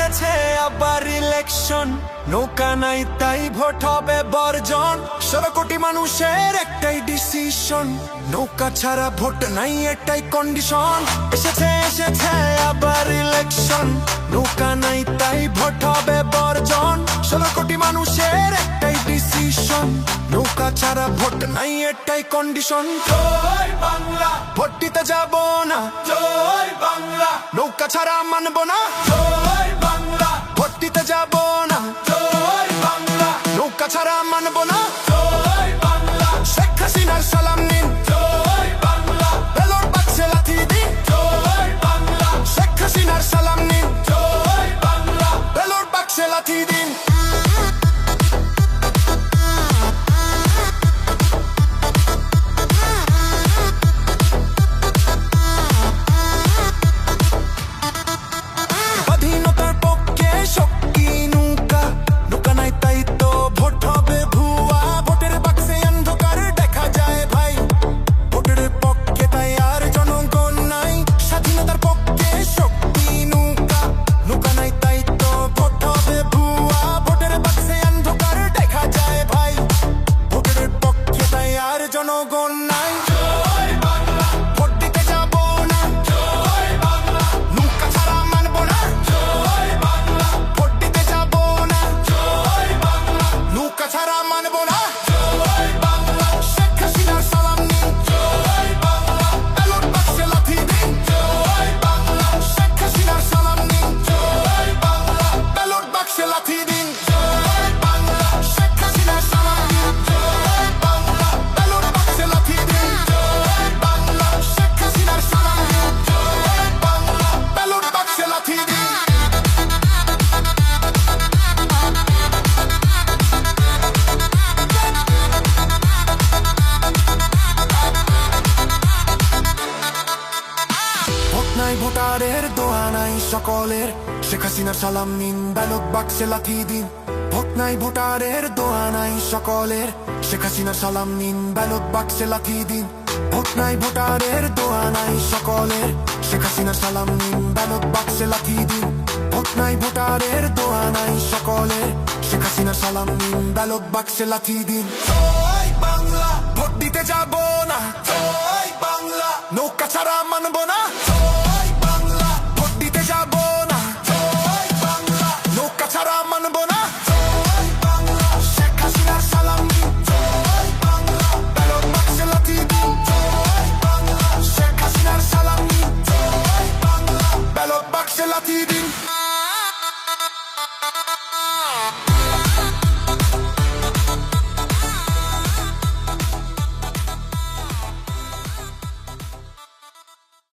এসেছে আবার ইলেকশন, নৌকা নাই তাই ভোট হবে বর্জন। 16 কোটি মানুষের একটাই ডিসিশন, নৌকা ছাড়া ভোট নাই এটাই কন্ডিশন। এসেছে আবার ইলেকশন, নৌকা নাই তাই ভোট হবে বর্জন। 16 কোটি মানুষের একটাই ডিসিশন, নৌকা ছাড়া ভোট নাই এটাই কন্ডিশন। জয় বাংলা, ভোট দিতে যাব না। জয় বাংলা, নৌকা ছাড়া মানব না। জয় বাংলা, ভোট দিতে যাব না। জয় বাংলা, নৌকা ছাড়া মানব না। জয় বাংলা, শেখ হাসিনার সালাম নিন। জয় বাংলা, বেলুর বাক্সে লাথি দিন। জয় বাংলা, শেখ হাসিনার সালাম নিন। জয় বাংলা, বেলুর বাক্সে লাথি দিন। স্বাধীনতার পক্ষে শক্তি নৌকা, নৌকা নাই তাই তো ভোট হবে ভুয়া। ভোটের বাক্সে অন্ধকার দেখা যায় ভাই, ভোটের পক্ষে তাই আর জনগণ নাই। স্বাধীনতার পক্ষে শক্তি নৌকা, নৌকা নাই তাই তো ভোট হবে ভুয়া। ভোটের বাক্সে অন্ধকার দেখা যায় ভাই, ভোটের পক্ষে তাই আর জনগণ নাই। জয় বাংলা, ভোট দিতে যাব না। জয় বাংলা, নৌকা ছাড়া মানব না। জয় বাংলা, ভোট দিতে যাব না। জয় বাংলা, নৌকা ছাড়া মানব না। জয় বাংলা, শেখ হাসিনার সালাম নিন। জয় বাংলা, বেলুর বাক্সে লাথি দিন। জয় বাংলা, শেখ হাসিনার সালাম নিন। জয় বাংলা, বেলুর বাক্সে লাথি দিন। জয় বাংলা, শেখ হাসিনার সালাম নিন। জয় বাংলা, বেলুর বাক্সে লাথি দিন। জয় বাংলা, শেখ হাসিনার সালাম নিন। জয় বাংলা, বেলুর বাক্সে লাথি দিন। ভোট নাই ভোটারের, দোয়া নাই সকলের, শেখ হাসিনার সালাম নিন। ব্যালট বাক্সে লাথি দিন। ভোট নাই ভোটারের, দোয়া নাই সকলের, শেখ হাসিনার সালাম নিন। ব্যালট বাক্সে লাথি দিন। ভোট নাই ভোটারের, দোয়া নাই সকলের, শেখ হাসিনার সালাম নিন। ব্যালট বাক্সে লাথি দিন। ভোট নাই ভোটারের, দোয়া নাই সকলের, শেখ হাসিনার সালাম নিন। ব্যালট বাক্সে লাথি দিন। জয় বাংলা, ভোট দিতে যাব না। জয় বাংলা, নৌকা ছাড়া মানব না।